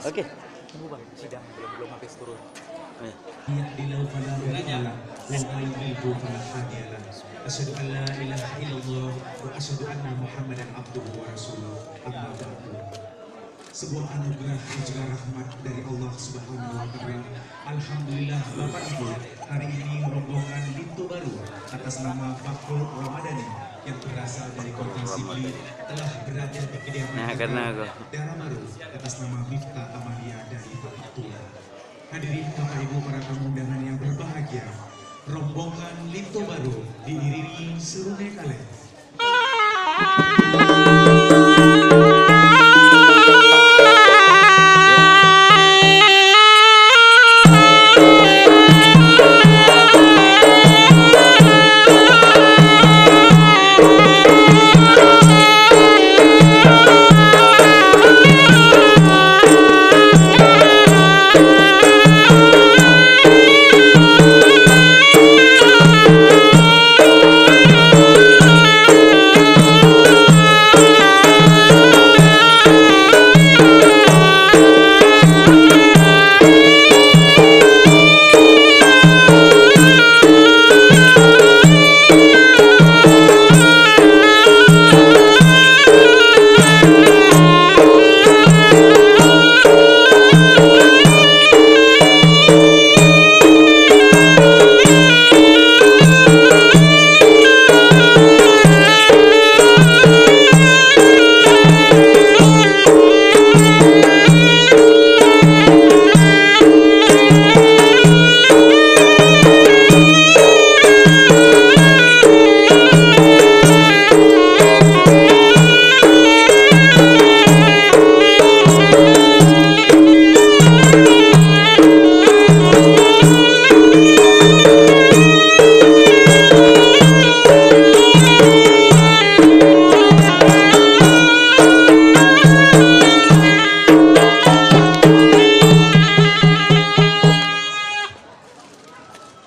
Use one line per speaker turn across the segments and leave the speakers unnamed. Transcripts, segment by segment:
Okey. Tunggu bang, sidang belum habis turun.
يهدله فلا مضل له ومن يضلل فلا هادي له أشهد أن لا إله إلا الله وأشهد أن محمدا عبده ورسوله أما بعد. Sebuah anugerah dan juga rahmat dari Allah Subhanahu wa Ta'ala. Alhamdulillah Bapak Ibu, hari ini rombongan Lintu Baru atas nama Fakrul Ramadhani yang berasal dari Kota Sibli telah berada di kediaman Daerah Baru atas nama Miftah Amalia dari Bapak Tua. Hadirin Bapak Ibu para tamu undangan yang berbahagia, rombongan Lintu Baru diiringi serunai kalen.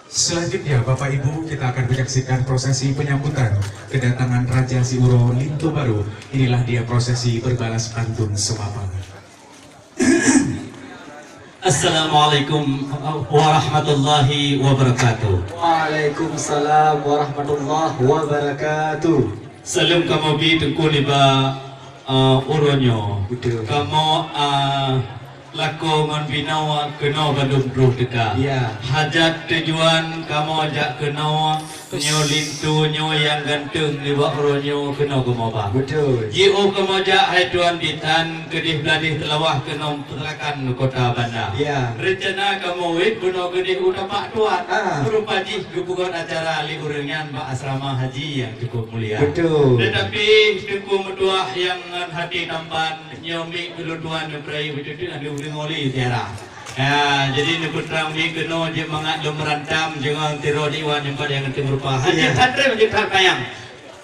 Selanjutnya Bapak Ibu, kita akan menyaksikan prosesi penyambutan kedatangan Raja Siuro Lintu Baru. Inilah dia prosesi berbalas pantun Semapan.
Assalamualaikum warahmatullahi wabarakatuh.
Waalaikumsalam warahmatullahi wabarakatuh.
Salam kamu bi tengku liba uronyo. Kamu lako ngon binawa kena bandung bro teka.
Ya.
Hajat tujuan kamu ajak kena nyo lintu nyo yang ganteng liba uronyo kena kamu ba.
Betul.
Jio kamu ajak hai tuan ditan kedih beladih telawah kena pelakan kota bandar.
Ya.
Rencana kamu wit guna kedih utapak tuan.
Ah.
Berupa jih gubukan acara li urengan ba asrama haji yang cukup mulia.
Betul.
Tetapi tengku metuah yang hati tampan nyomi keluluan neprai betul anu ngoli tiara. Ya, jadi ni putrang ni kena je mangat lo merantam jangan tiro diwan yang pada yang berupa haji hadre menjadi terpayang.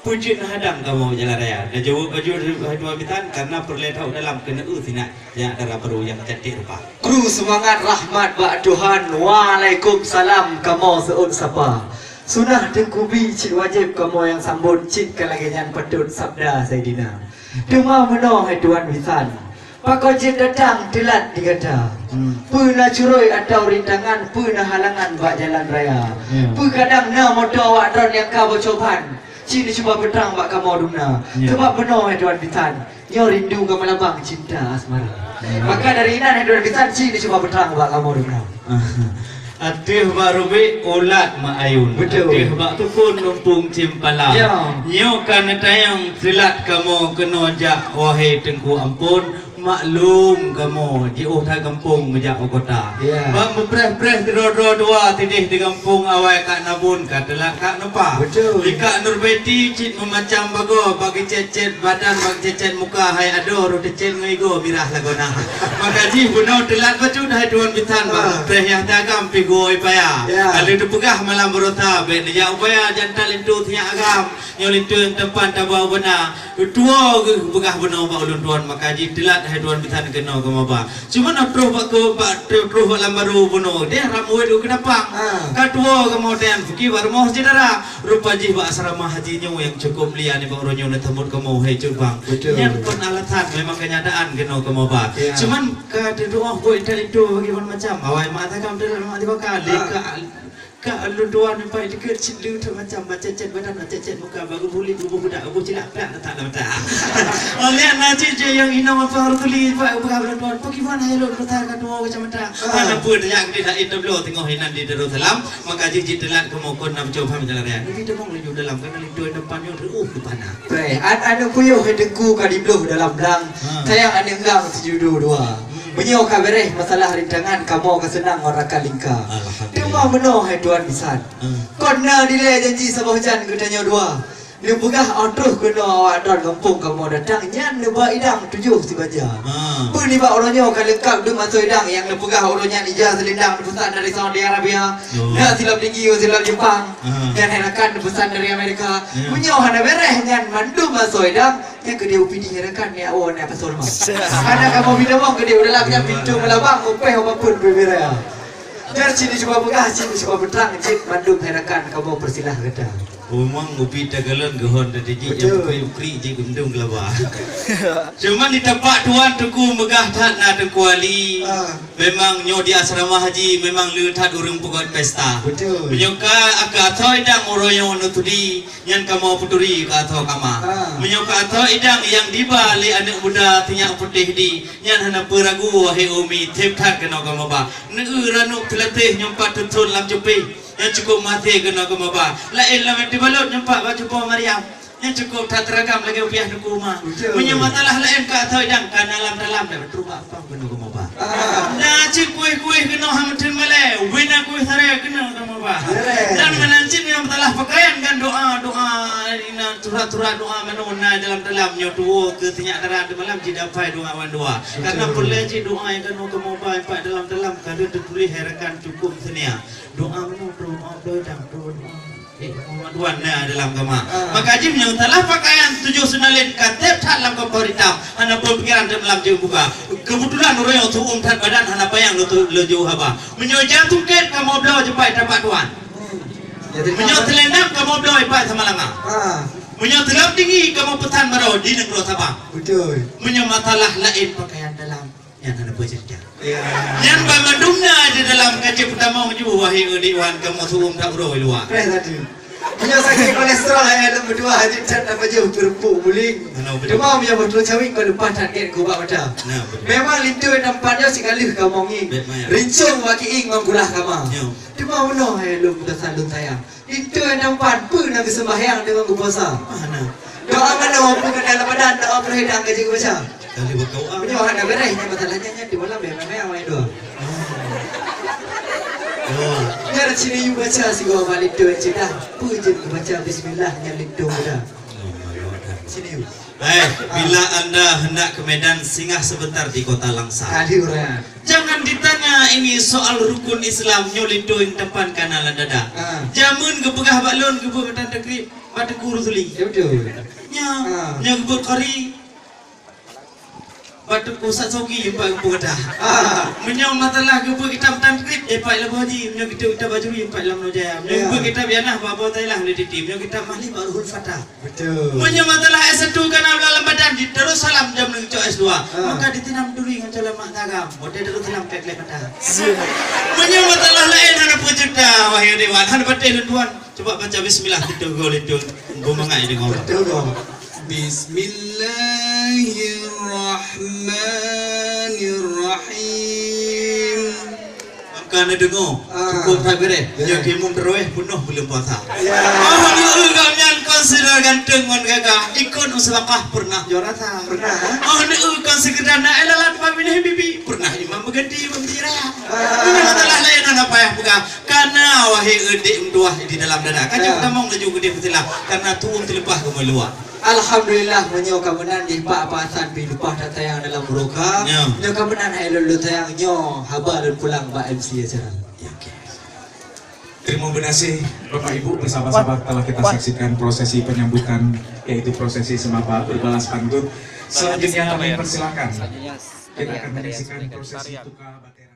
Puji hadang kamu jalan raya. Dan jawab baju dua bitan karena perletau dalam kena tidak yang ada perlu yang cantik rupa.
Kru semangat rahmat bak Tuhan. Waalaikumsalam kamu seun sapa. Sunah dengkubi cik wajib kamu yang sambut cik kelaganyan pedut sabda Saidina. Dema meno hai tuan wisan. Pakau jin datang telat digada. Puna curoi atau rintangan, puna halangan bak jalan raya. Kadang na motor awak dron yang kau coban. Cini cuba berterang bak kamu dumna. Sebab meno hai tuan wisan. Nyo rindu ke melambang cinta asmara. Maka dari inan hai tuan wisan cini cuba berterang bak kamu dumna.
Atih barubi ulat maayun.
Betul.
Atih bak tu pun numpung cimpala.
Ya.
Nyo kan tayang silat kamu kena jak wahai tengku ampun. Maklum kamu jauh dari kampung menjak kota.
Ya.
Bang berpreh tidur dua tidih di kampung awal kak nabun katalah kak nopa.
Betul.
Lika Nurbeti cit memacam bago bagi cecet badan bagi cecet muka hai ado ro cecet ngigo mirah lagona. Maka ji bunau telat baju dah tuan bitan bang preh yang dagam pigo ipaya. Kalau tu pegah malam berota ben ya upaya jantal itu tiang agam nyol itu tempat tabau bena. Tua pegah bunau ba ulun tuan maka ji telat tuan bitan kena ke maba. Cuma nak terus buat lambaru bunuh. Dia ramu itu kenapa? Kadua kemudian fikir baru mau saudara. Rupa ji ba asrama hajinya yang cukup lian ni bang ronyo na tamut ke mau hai bang. Yang pun alatan memang kenyataan kena ke maba. Cuman ke doa buat itu bagaimana macam awal mata kamu dalam mati bakal Kalau dua nampak dekat cilu tu macam cecet badan cecet muka baru boleh budak cilak pelak tak nak tak. Lihat nanti je yang ina apa harus tulis pak bukan tuan bagaimana hello kata dua macam mana. Ada pun yang dia dah itu belum tengok hinan di Darussalam maka jiji telan kemukun nak coba menjalan raya. Kita mau laju dalam kerana lidu depannya depan.
Baik, ada puyuh hedengku kadibluh dalam belang. Sayang ada enggak sejudu dua. Menyo kabereh masalah rintangan kamu kesenang orang kalingka. Cuma menoh hai tuan bisan. Kena dile janji sabah hujan ketanya dua. Dia pegah auto kena awak don kampung kamu datang nyan leba idang 7 si baja. Puni ba orangnya kan lengkap dengan masuk idang yang le pegah orangnya ija selendang pesan dari Saudi Arabia. Dah silap tinggi silap Jepang. Dan herakan pesan dari Amerika. Menyo hana bereh nyan mandu masuk idang. Yang kedua upini herakan ni awak nak pasal mah. Ada kamu bidang kedua dalam yang pintu melabang upeh apapun berbeza. Biar sini cuba pegah sini cuba berterang cik mandu herakan kamu persilah kata.
Umang upi tagalan gehon dari ji yang ukri ji gundung gelaba. Cuma di tempat tuan tuku megah tat na tuku ali. Memang nyo di asrama haji memang leutat urang pokok pesta.
Betul.
Menyoka aka thoi dang oroyo nutudi nyan kamo puturi ka tho kama. Menyoka thoi dang yang diba le anak muda tinyak putih di nyan hana peragu wahe umi thep that kena kama ba. Neu ranu telatih nyompat tutun lam jupi. Yang cukup mati kena ke maba. Lain lain di balut nampak baju Puan Maryam. Yang cukup tak teragam lagi upiah di rumah. Punya masalah lain kat atau idang kan dalam dah berubah apa kena ke maba. Dah cik kuih kena hamtin malai. Wina kuih sare kena ke maba. Dan menancin yang masalah pakaian kan doa ina turah doa menuna dalam nyotu ke tinyak darah di malam ji dapat doa wan doa. Karena perlu ji doa yang kena ke maba pak dalam kada tertulis herakan cukup senia. Doa doa Tuan dalam kama. Maka haji yang telah pakaian 7 sunalin katep dalam pemerintah. Hana pemikiran dalam jauh buka. Kebetulan orang yang tuum tak badan hana payang lejauh haba. Menyojan tuket kamu belau jepai dapat tuan. Menyot telendam kamu belau jepai sama lama. Menyot telap tinggi kamu petan baru di negeri Sabah. Betul. Menyot masalah lain pakaian dalam yang hana bercerita. Yang bagaimana di dalam kaji pertama menyuruh wahai dewan kamu tuum tak beroi luar. Punya sakit kolesterol yang ada berdua haji cat apa jauh terpuk muling. Cuma punya betul cawing kau lupa target kau buat macam. Memang lintu tempatnya sekali kamu nging. Rincung waki ing menggulah kamu. Cuma mana hai lu dah salun saya. Lintu tempat pun nak sembahyang dengan puasa. Doa mana pun ke dalam badan doa berhidang gaji kau baca. Kali berkau ah. Punya orang nak beres masalahnya di malam memang main doa. Biar sini you baca si gua balik tu cerita. Puji baca bismillah nyalik tu dah. Sini. Bila anda hendak ke Medan singgah sebentar di kota Langsa. Jangan ditanya ini soal rukun Islam nyolido yang depan kanan dada. Jamun ke pegah balon ke Medan Takrib pada guru tuli. Betul. Nya ke kari batu pusat sogi pak kepada. Menyong masalah ke kitab tankrib pak lagu haji menyong kita baju pak lam nojaya. Menyong kitab yanah bapa tailah le di menyong kitab mahli barul fatah. Betul. Menyong masalah S1 kan dalam badan di Darussalam jam 2 S2. Maka ditinam duri dengan jalan mak tagam. Model Darussalam tek le fatah. Menyong masalah lain hana pujuta wahai dewan hana batil tuan. Coba baca bismillah itu gol itu. Bumangai dengan betul. Bismillahirrahmanirrahim. Kan dengar cukup tak beres. Yang kimum teroeh penuh belum puasa. Oh ni kalian konsider ganteng on gagah ikut uslakah pernah juara tak? Pernah. Oh ni kan sekedar nak elalat pamine bibi pernah imam berganti membira. Ini masalah lain apa ya bukan? Karena wahai edik dua di dalam dada. Kan kita mau laju gede betul karena tuung terlepas ke meluar. Alhamdulillah menyo kamenan di pak pasan bi lupa data yang dalam roka. Nyo kamenan hai lulu tayang nyo haba dan pulang Pak MC acara.
Terima kasih Bapak Ibu bersama-sama telah kita saksikan prosesi penyambutan yaitu prosesi semaba berbalas pantun. Selanjutnya kami persilakan.
Selanjutnya
Kita akan
tarian
menyaksikan
tarian
prosesi tukar batera.